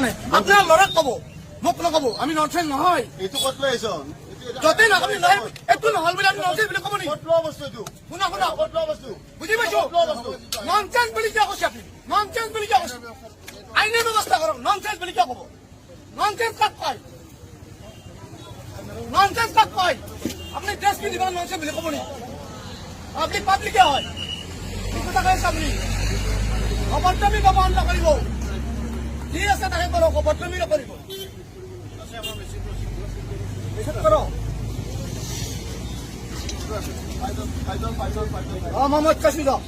নাই আপোনাৰ ল'ৰাক ক'ব মোক নক'ব আমি ননচেন্স নহয় এইটো ক'ত লৈ আহিছ য'তেই নহ'ব এইটো নহ'ল বুলি আমি ননচেন্স বুলি ক'ব নেকি ক'ত লোৱা বস্তু এইটো শুনা শুনা ক'ত লোৱা বস্তু বুজি পাইছো ননচেন্স বুলি কিয় কৈছে আপুনি ননচেন্স বুলি কিয় কৈছে আইনী ব্যৱস্থা কৰক ননচেন্স বুলি কিয় ক'ব ননচেন্স কাক কয় ননচেন্স কাক কয় আপুনি ড্ৰেছ পিন্ধিব ননচেন্স বুলি ক'ব নেকি আপুনি পাব্লিকে হয় কি কথা কৈছে আপুনি অভদ্ৰামী ব্যৱহাৰ নকৰিব যি আছে তাকে কৰক অভদ্ৰামী নকৰিব মই মদ খাইছো যাওক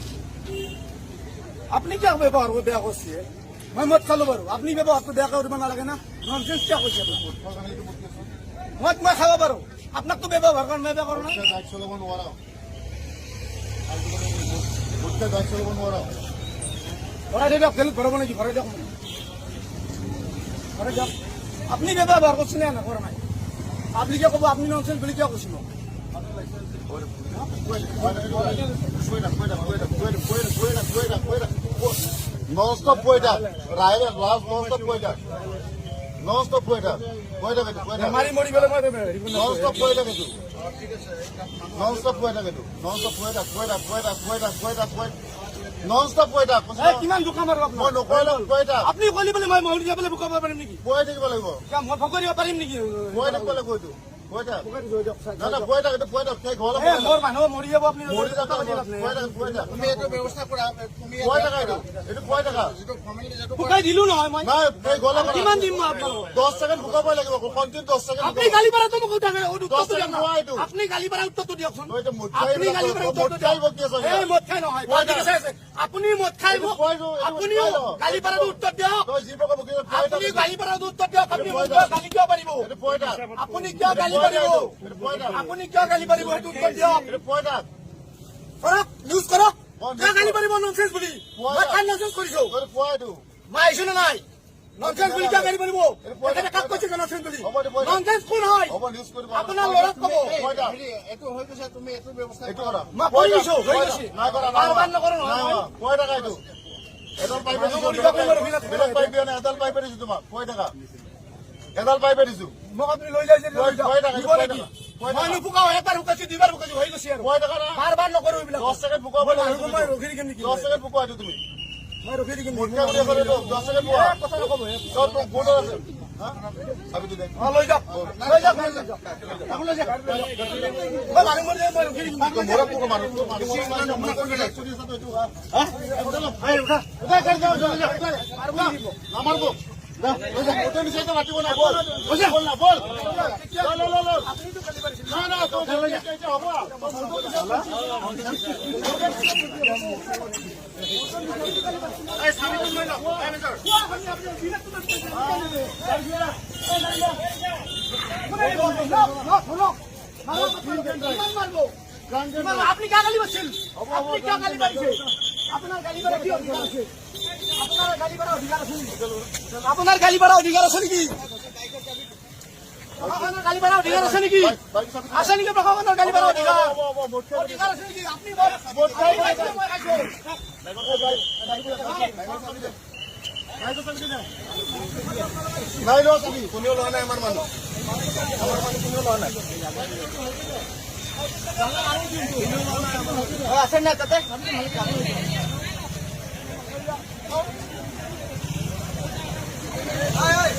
আপনি কিয় ব্যৱহাৰ বেয়া কৰিছে মই মদ খালো বাৰু আপুনি ব্যৱহাৰটো বেয়া কৰিব নালাগে না ননচেন্স কিয় কৈছে মদ মই খাব পাৰো আপোনাকতো ব্যৱহাৰ কৰা মই বেয়া কৰো না বাইক চলাব নোৱাৰা বাইক চলাব নোৱাৰা ঘৰে দিয়ক ফেল ঘৰাব নেকি ঘৰে দিয়ক ঘৰে দিয়ক আপুনি ব্যৱহাৰ কৰিছে নে নকৰা নাই পাব্লিকে ক'ব আপুনি ননচেন্স বুলি কিয় কৈছে মোক Non-stop poeta. Rider last non-stop poeta. Non-stop poeta. Poeta ketu. মাৰি মৰি গ'লে মই Non-stop poeta ketu. Non-stop poeta ketu. Non-stop poeta. Poeta. Poeta. Poeta. Poeta. Poeta. Non-stop poeta. কিমান দুখ মাৰো মই নকৰিলে poeta. আপুনি ক'লি বোলে মই মৰি যাবলৈ বুকাব পাৰিম নেকি পোৱাই থাকিব লাগিব। মই ভকৰিব পাৰিম নেকি পোৱাই থাকিব লাগিব এইটো। Poeta. না poeta ketu poeta. সেই ঘৰ মোৰ মানুহ মৰি যাব আপুনি মৰি যাব poeta poeta. তুমি এইটো ব্যৱস্থা কৰা তুমি poeta এইটো। এইটো poeta কা। যিটো ফৰ্মেলি যিটো বুকাই দিলো নহয় মই নাই সেই গলা কিমান দিম মই আপোনালোকক 10 সেকেন্ড ভুকাবই লাগিব কন্টিনিউ 10 সেকেন্ড আপনি গালি পাৰাটো মোক উঠাকে উত্তৰটো দিয়ক না নহয় এইটো। আপনি গালি পাৰা উত্তৰটো দিয়কচোন তই মদ আপনি গালি পাৰা উত্তৰটো দিয়ক এই মদ খাই নহয় ঠিক আছে আপুনি মদ খাই মোক আপুনিও গালি পাৰাটো উত্তৰ দিয়ক তই যি বকা বকি আপুনি গালি পাৰাটো উত্তৰ দিয়ক আপুনি মোক গালি কিয় পাৰিব এইটো poeta আপুনি কিয় গালি পাৰিব এইটো poeta আপুনি কিয় গালি পাৰিব সেইটো উত্তৰ দিয়ক এইটো poeta কৰক নিউজ কৰক কিয় গালি পাৰিব ননচেন্স বুলি মই খাই ননচেন্স কৰিছো তই পোৱা এইটো মই আহিছো নে নাই ননচেন্স বুলি কিয় গালি পাৰিব এখানে কাক কৈছে ননচেন্স বুলি ননচেন্স কোন হয় হ'ব নিউজ কৰিব আপোনাৰ ল'ৰাক ক'ব poeta এইটো হৈ গৈছে তুমি এইটো ব্যৱস্থা এইটো কৰা মই কৰিছো হৈ গৈছে নাই কৰা বাৰবাৰ নকৰো নাই নহয় poeta কা এইটো এডাল পাইপ দিছো বেলেগ পাইপ দিয়া নাই এডাল পাইপ দিছো তোমাক poeta কা এডাল পাইপ দিছো মোক আপুনি লৈ যায় যে লৈ যাওক poeta দিব নেকি মই নুপুকাও এবাৰ শুকাইছো দুবাৰ শুকাইছো হৈ গৈছে আৰু poeta কা না বাৰবাৰ নকৰো এইবিলাক 10 সেকেন্ড ভুকাব লাগিব মই ৰখি থাকিম নেকি 10 সেকেন্ড ভুকা এইটো তুমি মই ৰখি থাকিম মুখা বুলি ক'লে 10 সেকেন্ড ভুকা কথা নক'ব তোৰ তো ফটো আছে হা চাবিটো দে লৈ যাওক লৈ যাওক লৈ যাওক আপুনি লৈ যাওক মই মানুহ মৰি যায় মই ৰখি থাকিম মোৰা পুকো মানুহ তো মানুহ নমুনা কৰি একচুয়ালি আছে তো এইটো হা এই উঠা উঠা কৰি যাও জলদি যাও মারবো আমার গো না ওটা নিচে তো রাখিব না বল বল না বল লো আপনি তো গালি পারিছেন না না তো এটা হবে এই সামনে তুমি না এই মেজর আপনি বিরক্ত মারবো আপনি কে গালি পাচ্ছেন আপনি কে গালি পাইছে আপনার গালি পাড়া কি অধিকার আছে আপনার গালি পাড়া অধিকার আছে আপনার গালি পাড়া অধিকার আছে নাকি আপনার গালি পাড়া অধিকার আছে নাকি আছে নাকি প্রশাসনের গালি পাড়া অধিকার অধিকার আছে নাকি আপনি ভোট খাইছেন মই খাইছো নাই লো তুমি কোনিও লো নাই আমার মানুষ কোনিও লো নাই আছেন না তাতে আয় আয়